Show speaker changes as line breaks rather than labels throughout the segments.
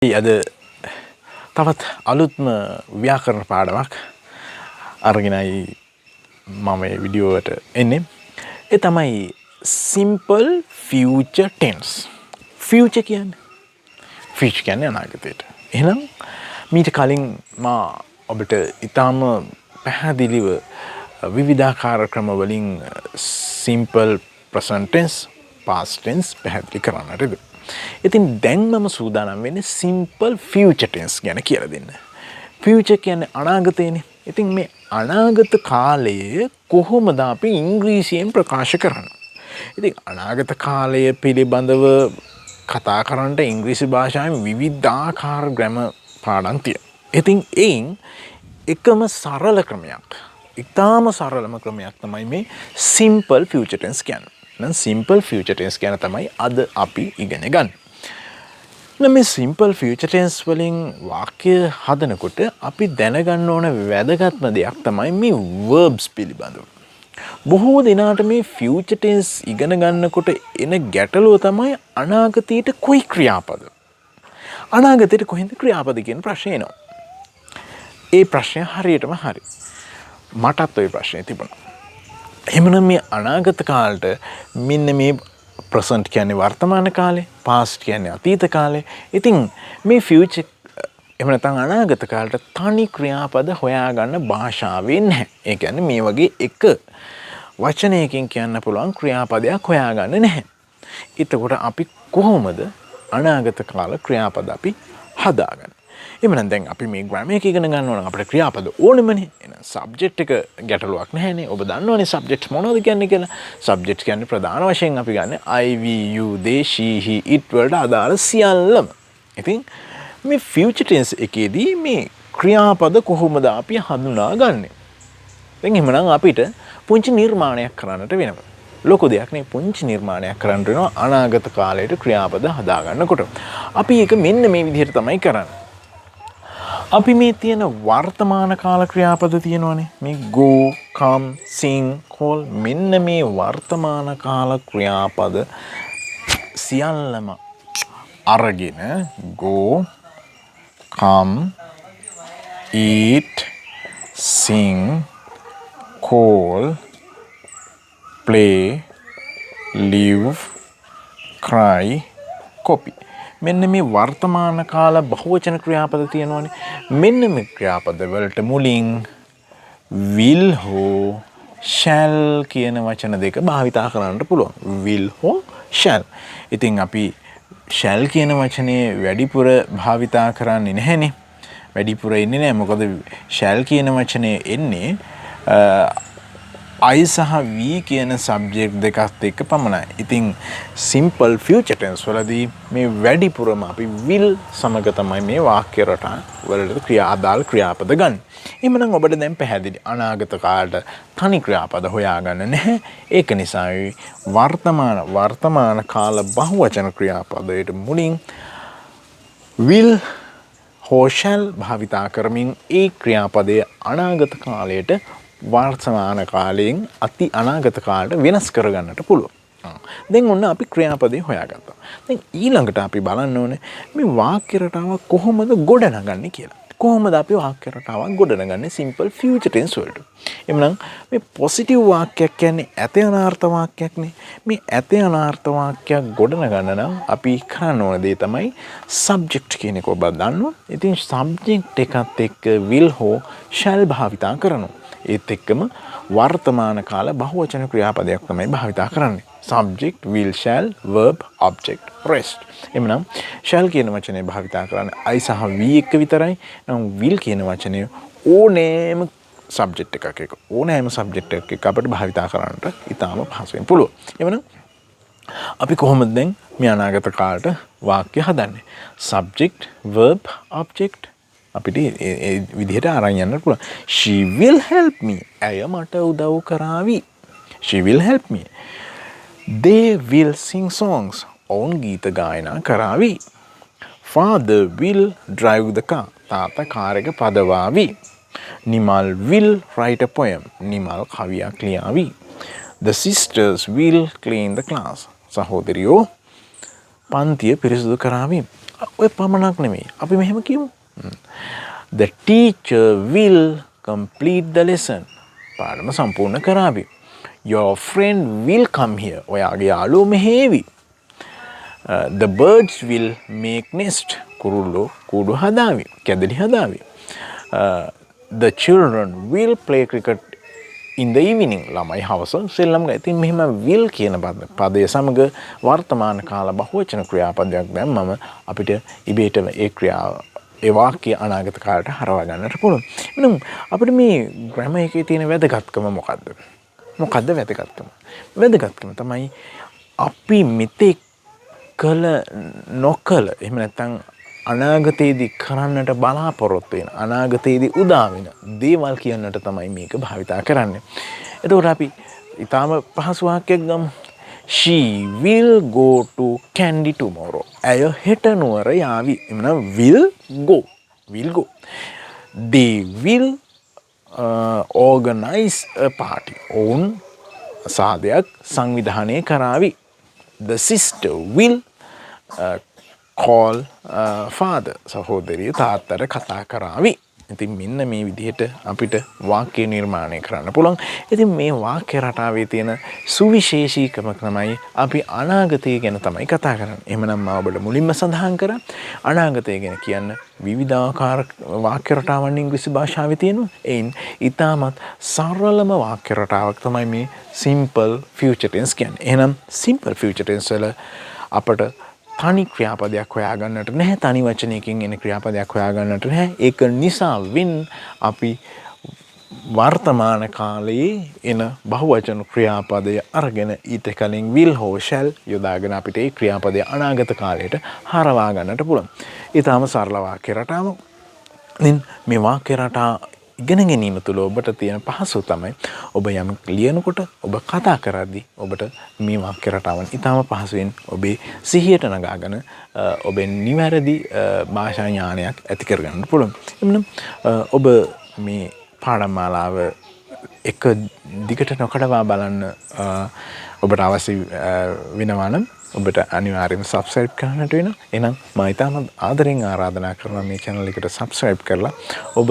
අද තවත් අලුත්ම ව්‍යාකරණ පාඩමක් අරගෙනයි මම මේ විඩියෝවට එන්නේ. ඒ තමයි simple future tense. future කියන්නේ අනාගතයට. එහෙනම් මීට කලින් මා ඔබට ඊටාම පැහැදිලිව විවිධාකාර ක්‍රම වලින් simple present tense, past tense පැහැදිලි කරන්නට ඉතින්. ඉතින් දැන් මම සූදානම් වෙන්නේ simple future tense ගැන කියලා දෙන්න. future කියන්නේ අනාගතයනේ. ඉතින් මේ අනාගත කාලය කොහොමද අපි ඉංග්‍රීසියෙන් ප්‍රකාශ කරන්නේ? ඉතින් අනාගත කාලය පිළිබඳව කතා කරන්න ඉංග්‍රීසි භාෂාවෙන් විවිධාකාර ග්‍රැමර් පාඩම් තියෙනවා. ඉතින් ඒන් එකම සරල ක්‍රමයක්, ඉතාම සරලම ක්‍රමයක් තමයි මේ simple future tense කියන්නේ. නම් simple future tense ගැන තමයි අද අපි ඉගෙන ගන්න. මේ simple future tense වලින් වාක්‍ය හදනකොට අපි දැනගන්න ඕන වැදගත්ම දෙයක් තමයි මේ verbs පිළිබඳව. බොහෝ දෙනාට මේ future tense ඉගෙන ගන්නකොට එන ගැටලුව තමයි අනාගතයට කොයි ක්‍රියාපද? අනාගතයට කොහෙන්ද ක්‍රියාපද කියන ප්‍රශ්නේ එනවා. ඒ ප්‍රශ්නය හරියටම හරි. මටත් ওই ප්‍රශ්නේ තිබුණා. එහෙමනම් මේ අනාගත කාලට මෙන්න මේ present කියන්නේ වර්තමාන කාලේ, past කියන්නේ අතීත කාලේ. ඉතින් මේ future එහෙම නැත්නම් අනාගත කාලට තනි ක්‍රියාපද හොයාගන්න භාෂාවේ නැහැ. ඒ කියන්නේ මේ වගේ එක වචනයකින් කියන්න පුළුවන් ක්‍රියාපදයක් හොයාගන්න නැහැ. එතකොට අපි කොහොමද අනාගත කාල ක්‍රියාපද අපි හදාගන්නේ? එහෙනම් දැන් අපි මේ ග්‍රැමර් එක ඉගෙන ගන්න ඕන අපිට ක්‍රියාපද ඕනෙමනේ. එහෙනම් සබ්ජෙක්ට් එක ගැටලුවක් නැහැනේ. ඔබ දන්නවනේ සබ්ජෙක්ට් මොනවද කියන්නේ කියලා. සබ්ජෙක්ට් කියන්නේ ප්‍රධාන වශයෙන් අපි ගන්න I, we, you, they, she, he, it වලට අදාළ සියල්ලම. ඉතින් මේ future tense එකේදී මේ ක්‍රියාපද කොහොමද අපි හඳුනාගන්නේ? දැන් එහෙනම් අපිට පුංචි නිර්මාණයක් කරන්නට වෙනවා. ලොකු දෙයක් නේ, පුංචි නිර්මාණයක් කරන්න වෙනවා අනාගත කාලයට ක්‍රියාපද හදාගන්නකොට. අපි ඒක මෙන්න මේ විදිහට තමයි කරන්නේ. අපි මේ තියෙන වර්තමාන කාල ක්‍රියාපද තියෙනවානේ. මේ go, come, sing, call මෙන්න මේ වර්තමාන කාල ක්‍රියාපද සියල්ලම අරගෙන go, come, eat, sing, call, play, live, cry, copy. මෙන්න මේ වර්තමාන කාල බහුවචන ක්‍රියාපද තියෙනවානේ. මෙන්න මේ ක්‍රියාපද වලට මුලින් will හෝ shall කියන වචන දෙක භාවිතා කරන්නට පුළුවන්. will හෝ shall. ඉතින් අපි shall කියන වචනේ වැඩිපුර භාවිතා කරන්නේ නැහැනේ. වැඩිපුර ඉන්නේ නැහැ. මොකද shall කියන වචනේ එන්නේ I සහ we කියන සබ්ජෙක්ට් දෙකත් එක්ක පමණයි. ඉතින් simple future tense වලදී මේ වැඩිපුරම අපි will සමග තමයි මේ වාක්‍ය රටා වලට අදාළ ක්‍රියාපද ගන්න. එහෙමනම් ඔබට දැන් පැහැදිලි අනාගත කාලයට තනි ක්‍රියාපද හොයාගන්න නැහැ. ඒක නිසා වර්තමාන කාල බහුවචන ක්‍රියාපදයට මුලින් will හෝ shall භාවිතා කරමින් ඒ ක්‍රියාපදය අනාගත කාලයට වර්තමාන කාලයෙන් අති අනාගත කාලයට වෙනස් කරගන්නට පුළුවන්. දැන් ඔන්න අපි ක්‍රියාපදේ හොයාගත්තා. දැන් ඊළඟට අපි බලන්න ඕනේ මේ වාක්‍ය රටාවක් කොහොමද ගොඩනගන්නේ කියලා. කොහොමද අපි වාක්‍ය රටාවක් ගොඩනගන්නේ simple future tense වලට. එhmenan මේ positive වාක්‍යයක් කියන්නේ ඇත අනාර්ථ වාක්‍යයක්නේ. මේ ඇත අනාර්ථ වාක්‍යයක් ගොඩනගන්න නම් අපි කරන්න ඕන දේ තමයි subject කියන එක ඔබ දන්නවා. ඉතින් subject එකත් එක්ක will හෝ shall භාවිතා කරනවා. ඒත් එක්කම වර්තමාන කාල බහුවචන ක්‍රියාපදයක් තමයි භාවිතා කරන්නේ. subject, will, shall, verb, object, rest. එhmenan shall කියන වචනේ භාවිතා කරන්නේ I සහ we එක්ක විතරයි. නම් will කියන වචනේ ඕනෑම subject එකක් එක්ක අපිට භාවිතා කරන්නට ඉතාම පහසුවෙන් පුළුවන්. එhmenan අපි කොහොමද දැන් මේ අනාගත කාලට වාක්‍ය හදන්නේ? subject, verb, object අපිට ඒ විදිහට අරන් යන්න පුළුවන්. She will help me. ඇය මට උදව් කරાવી. She will help me. They will sing songs. ඔවුන් ගීත ගායනා කරાવી. Father will drive the car. තාත්තා කාර් එක පදවාවි. Nimal will write a poem. Nimal කවියක් ලියාවි. The sisters will clean the class. සහෝදරියෝ පන්තිය පිරිසිදු කරાવી. ඔය පමණක් නෙමෙයි. අපි මෙහෙම කියමු. The teacher will complete the lesson. පාඩම සම්පූර්ණ කරાવી. Your friend will come here. ඔයාගේ යාළුවෝ මෙහෙවි. The birds will make nest. කුරුල්ලෝ කූඩු හදාවි. කැදලි හදාවි. The children will play cricket in the evening. ළමයි හවස සෙල්ලම් ගා. ඉතින් මෙහෙම will කියන පදය සමග වර්තමාන කාල බහුවචන ක්‍රියාපදයක් දැම්මම අපිට ඉබේටම ඒ ක්‍රියාව ඒ වාක්‍ය අනාගත කාලයට හරවා ගන්නට පුළුවන්. එහෙනම් අපිට මේ ග්‍රැමර් එකේ තියෙන වැදගත්කම මොකද්ද? මොකද්ද වැදගත්කම? වැදගත්කම තමයි අපි මෙතෙක් කළ නොකළ එහෙම නැත්නම් අනාගතයේදී කරන්නට බලාපොරොත්තු වෙන අනාගතයේදී උදා වෙන දේවල් කියන්නට තමයි මේක භාවිතා කරන්නේ. එතකොට අපි ඊටාම පහසු වාක්‍යයක් ගමු. She will go to Kandy tomorrow. ඇය හෙට නුවර යාවි. එමනම් will go. Will go. They will organize a party. ඔවුන් සාදයක් සංවිධානය කරાવી. The sister will call father. සහෝදරිය තාත්තට කතා කරાવી. ඉතින් මෙන්න මේ විදිහට අපිට වාක්‍ය නිර්මාණය කරන්න පුළුවන්. ඉතින් මේ වාක්‍ය රටාවේ තියෙන සුවිශේෂීකම තමයි අපි අනාගතය ගැන තමයි කතා කරන්නේ. එහෙමනම් මම ඔබට මුලින්ම සඳහන් කරා අනාගතය ගැන කියන්න විවිධාකාර වාක්‍ය රටාවන් ඉංග්‍රීසි භාෂාවේ තියෙනවා. එයින් ඊටමත් සරලම වාක්‍ය රටාවක් තමයි මේ simple future tense කියන්නේ. එහෙනම් simple future tense වල අපට තනි ක්‍රියාපදයක් හොයාගන්නට නැහැ. තනි වචනයකින් එන ක්‍රියාපදයක් හොයාගන්නට නැහැ. ඒක නිසා අපි වර්තමාන කාලයේ එන බහුවචන ක්‍රියාපදය අරගෙන ඊට කලින් will හෝ shall යොදාගෙන අපිට ඒ ක්‍රියාපදය අනාගත කාලයට හරවා ගන්නට පුළුවන්. ඊටාම සරල වාක්‍ය රටාවක්. ඉතින් මේ වාක්‍ය රටා ඉගෙන ගැනීම තුළ ඔබට තියෙන පහසුව තමයි ඔබ යමක් ලියනකොට ඔබ කතා කරද්දී ඔබට මේ වාක්‍ය රටාවන් ඊටම පහසුවෙන් ඔබේ සිහියට නගාගෙන ඔබේ නිවැරදි භාෂා ඥානයක් ඇති කරගන්න පුළුවන්. එමුනම් ඔබ මේ පාඩම් මාලාව එක දිගට නොකඩවා බලන්න ඔබට අවශ්‍ය වෙනවා නම් ඔබට අනිවාර්යයෙන්ම subscribe කරන්නට වෙනවා. එහෙනම් මම ඊටම ආදරෙන් ආරාධනා කරනවා මේ channel එකට subscribe කරලා ඔබ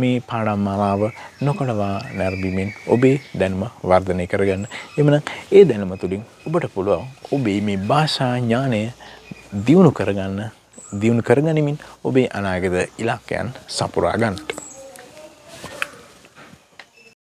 මේ පාඩම් මාලාව නොකඩවා නැරඹීමෙන් ඔබේ දැනුම වර්ධනය කරගන්න. එhmenan ඒ දැනුම තුලින් ඔබට පුළුවන් ඔබේ මේ භාෂා ඥානය දියුණු කරගනිමින් ඔබේ අනාගත ඉලක්කයන් සපුරා ගන්නට.